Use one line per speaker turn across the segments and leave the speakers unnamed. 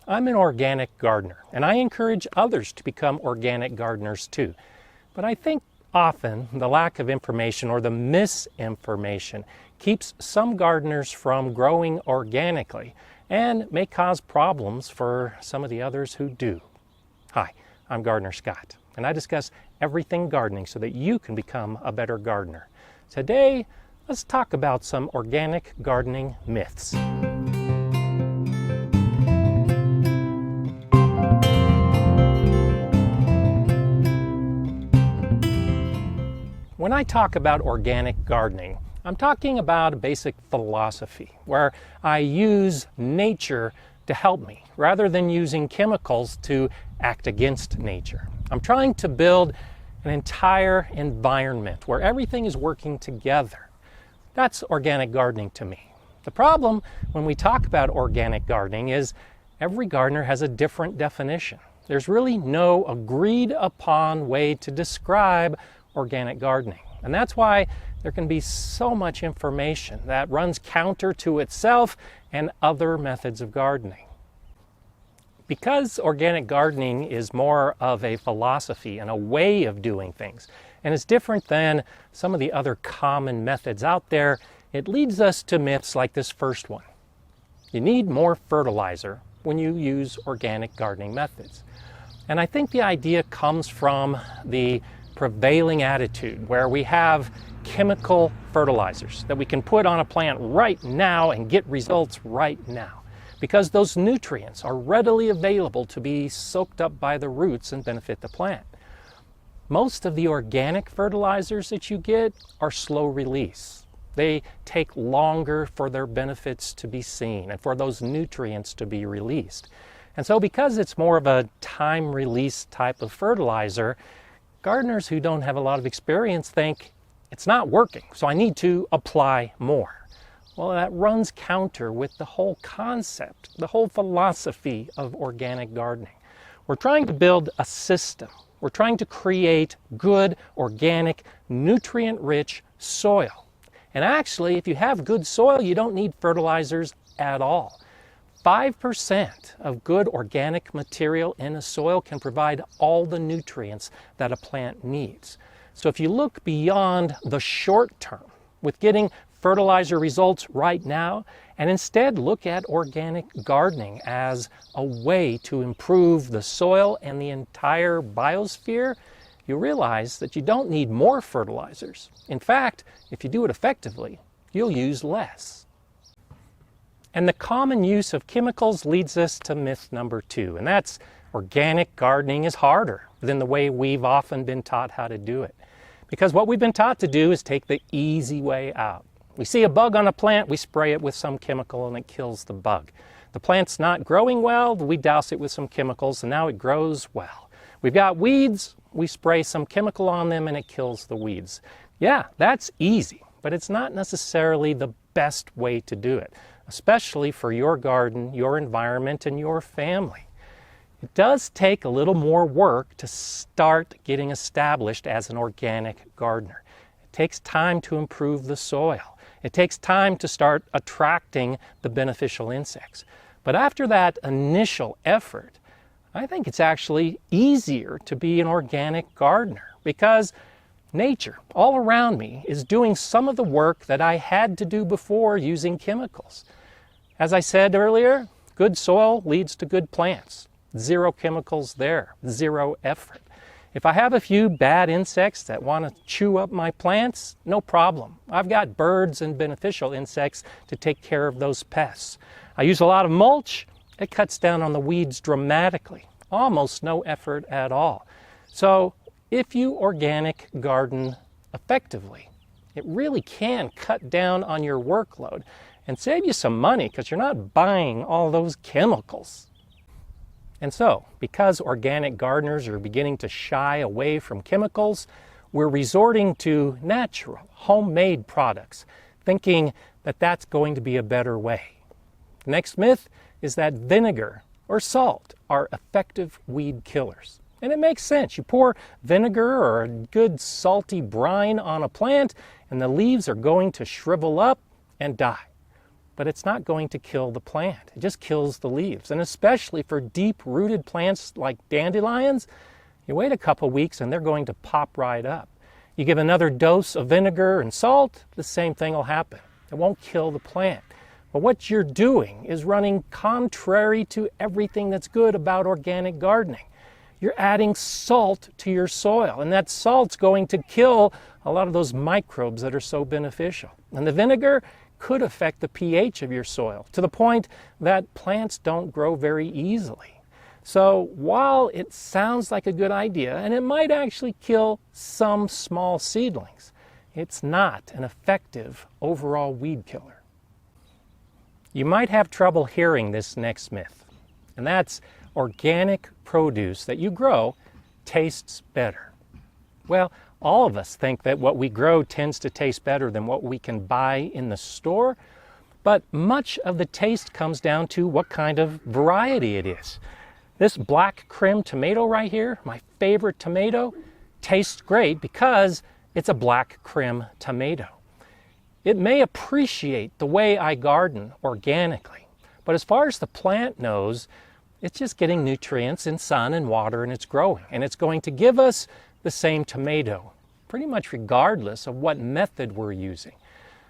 I'm an organic gardener, and I encourage others to become organic gardeners too. But I think often the lack of information or the misinformation keeps some gardeners from growing organically and may cause problems for some of the others who do. Hi, I'm GardenerScott, and I discuss everything gardening so that you can become a better gardener. Today, let's talk about some organic gardening myths. When I talk about organic gardening, I'm talking about a basic philosophy where I use nature to help me rather than using chemicals to act against nature. I'm trying to build an entire environment where everything is working together. That's organic gardening to me. The problem when we talk about organic gardening is every gardener has a different definition. There's really no agreed upon way to describe organic gardening. And that's why there can be so much information that runs counter to itself and other methods of gardening. Because organic gardening is more of a philosophy and a way of doing things, and is different than some of the other common methods out there, it leads us to myths like this first one. You need more fertilizer when you use organic gardening methods. And I think the idea comes from the prevailing attitude where we have chemical fertilizers that we can put on a plant right now and get results right now, because those nutrients are readily available to be soaked up by the roots and benefit the plant. Most of the organic fertilizers that you get are slow release. They take longer for their benefits to be seen and for those nutrients to be released. And so because it's more of a time release type of fertilizer, gardeners who don't have a lot of experience think it's not working, so I need to apply more. Well, that runs counter with the whole concept, the whole philosophy of organic gardening. We're trying to build a system. We're trying to create good, organic, nutrient-rich soil. And actually, if you have good soil, you don't need fertilizers at all. 5% of good organic material in a soil can provide all the nutrients that a plant needs. So if you look beyond the short term with getting fertilizer results right now, and instead look at organic gardening as a way to improve the soil and the entire biosphere, you realize that you don't need more fertilizers. In fact, if you do it effectively, you'll use less. And the common use of chemicals leads us to myth number 2, and that's organic gardening is harder than the way we've often been taught how to do it. Because what we've been taught to do is take the easy way out. We see a bug on a plant, we spray it with some chemical and it kills the bug. The plant's not growing well, we douse it with some chemicals and now it grows well. We've got weeds, we spray some chemical on them and it kills the weeds. Yeah, that's easy, but it's not necessarily the best way to do it, especially for your garden, your environment, and your family. It does take a little more work to start getting established as an organic gardener. It takes time to improve the soil. It takes time to start attracting the beneficial insects. But after that initial effort, I think it's actually easier to be an organic gardener because nature all around me is doing some of the work that I had to do before using chemicals. As I said earlier, good soil leads to good plants. Zero chemicals there, zero effort. If I have a few bad insects that want to chew up my plants, no problem. I've got birds and beneficial insects to take care of those pests. I use a lot of mulch. It cuts down on the weeds dramatically. Almost no effort at all. So if you organic garden effectively, it really can cut down on your workload and save you some money because you're not buying all those chemicals. And so, because organic gardeners are beginning to shy away from chemicals, we're resorting to natural, homemade products, thinking that that's going to be a better way. The next myth is that vinegar or salt are effective weed killers. And it makes sense. You pour vinegar or a good salty brine on a plant, and the leaves are going to shrivel up and die. but it's not going to kill the plant. It just kills the leaves. And especially for deep-rooted plants like dandelions, you wait a couple weeks and they're going to pop right up. You give another dose of vinegar and salt, the same thing will happen. It won't kill the plant. But what you're doing is running contrary to everything that's good about organic gardening. You're adding salt to your soil, and that salt's going to kill a lot of those microbes that are so beneficial. And the vinegar could affect the pH of your soil to the point that plants don't grow very easily. So while it sounds like a good idea, and it might actually kill some small seedlings, it's not an effective overall weed killer. You might have trouble hearing this next myth, and that's organic produce that you grow tastes better. Well, all of us think that what we grow tends to taste better than what we can buy in the store, but much of the taste comes down to what kind of variety it is. This black Krim tomato right here, my favorite tomato, tastes great because it's a black Krim tomato. It may appreciate the way I garden organically, but as far as the plant knows, it's just getting nutrients and sun and water, and it's growing. And it's going to give us the same tomato, pretty much regardless of what method we're using.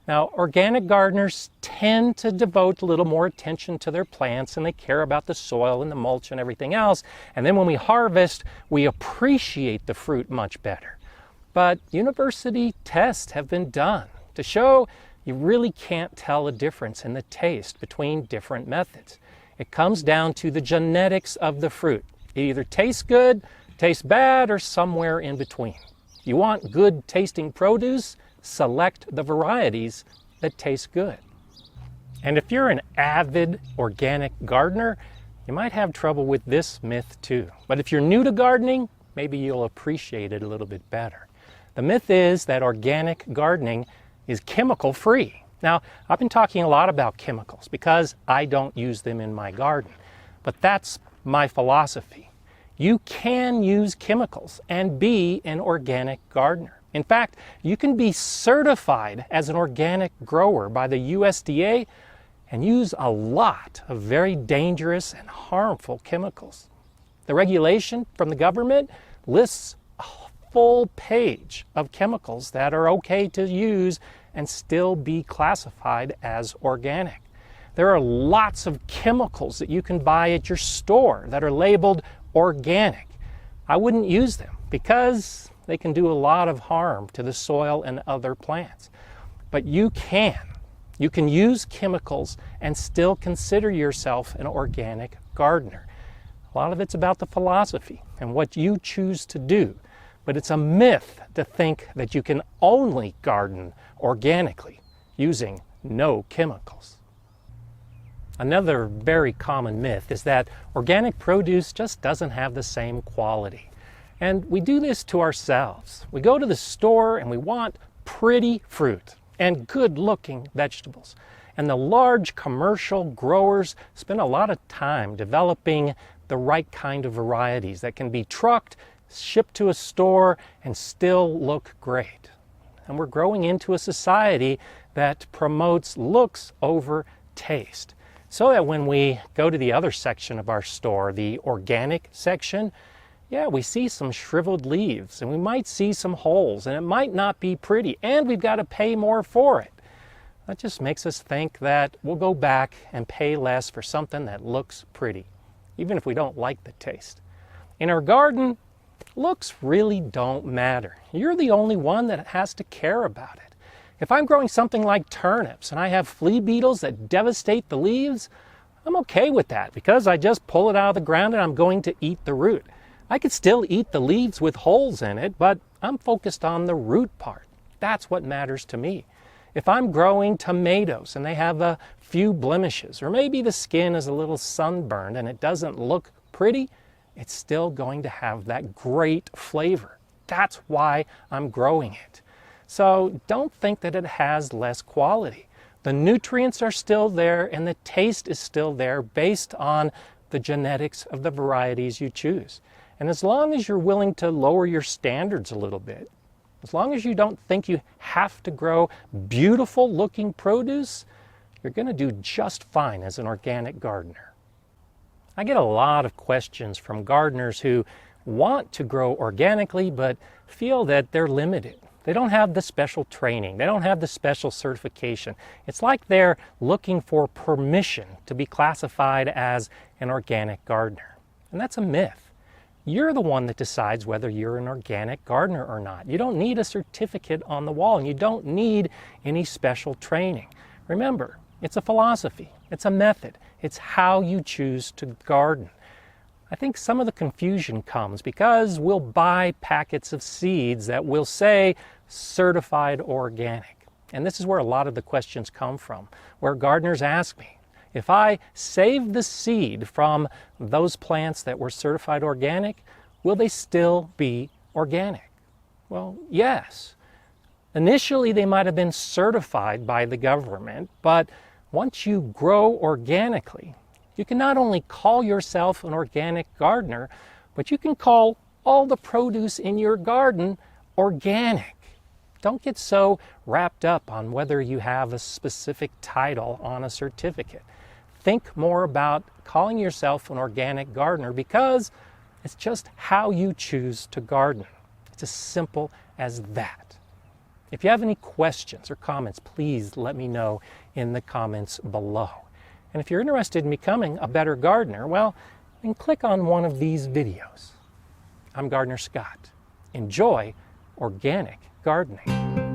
Now, organic gardeners tend to devote a little more attention to their plants, and they care about the soil and the mulch and everything else. And then when we harvest, we appreciate the fruit much better. But university tests have been done to show you really can't tell a difference in the taste between different methods. It comes down to the genetics of the fruit. It either tastes good, tastes bad, or somewhere in between. You want good tasting produce, select the varieties that taste good. And if you're an avid organic gardener, you might have trouble with this myth too. But if you're new to gardening, maybe you'll appreciate it a little bit better. The myth is that organic gardening is chemical free. Now, I've been talking a lot about chemicals because I don't use them in my garden, but that's my philosophy. You can use chemicals and be an organic gardener. In fact, you can be certified as an organic grower by the USDA and use a lot of very dangerous and harmful chemicals. The regulation from the government lists a full page of chemicals that are okay to use and still be classified as organic. There are lots of chemicals that you can buy at your store that are labeled organic. I wouldn't use them because they can do a lot of harm to the soil and other plants. But you can use chemicals and still consider yourself an organic gardener. A lot of it's about the philosophy and what you choose to do. But it's a myth to think that you can only garden organically using no chemicals. Another very common myth is that organic produce just doesn't have the same quality. And we do this to ourselves. We go to the store and we want pretty fruit and good-looking vegetables. And the large commercial growers spend a lot of time developing the right kind of varieties that can be trucked, shipped to a store, and still look great. And we're growing into a society that promotes looks over taste. So that when we go to the other section of our store, the organic section, yeah, we see some shriveled leaves, and we might see some holes, and it might not be pretty, and we've got to pay more for it. That just makes us think that we'll go back and pay less for something that looks pretty, even if we don't like the taste. In our garden, looks really don't matter. You're the only one that has to care about it. If I'm growing something like turnips and I have flea beetles that devastate the leaves, I'm okay with that because I just pull it out of the ground and I'm going to eat the root. I could still eat the leaves with holes in it, but I'm focused on the root part. That's what matters to me. If I'm growing tomatoes and they have a few blemishes, or maybe the skin is a little sunburned and it doesn't look pretty, it's still going to have that great flavor. That's why I'm growing it. So don't think that it has less quality. The nutrients are still there and the taste is still there based on the genetics of the varieties you choose. And as long as you're willing to lower your standards a little bit, as long as you don't think you have to grow beautiful looking produce, you're going to do just fine as an organic gardener. I get a lot of questions from gardeners who want to grow organically but feel that they're limited. They don't have the special training. They don't have the special certification. It's like they're looking for permission to be classified as an organic gardener. And that's a myth. You're the one that decides whether you're an organic gardener or not. You don't need a certificate on the wall, and you don't need any special training. Remember, it's a philosophy. It's a method. It's how you choose to garden. I think some of the confusion comes because we'll buy packets of seeds that will say certified organic. And this is where a lot of the questions come from, where gardeners ask me, if I save the seed from those plants that were certified organic, will they still be organic? Well, yes. Initially, they might have been certified by the government, but once you grow organically, you can not only call yourself an organic gardener, but you can call all the produce in your garden organic. Don't get so wrapped up on whether you have a specific title on a certificate. Think more about calling yourself an organic gardener because it's just how you choose to garden. It's as simple as that. If you have any questions or comments, please let me know in the comments below. And if you're interested in becoming a better gardener, well, then click on one of these videos. I'm GardenerScott. Enjoy organic gardening.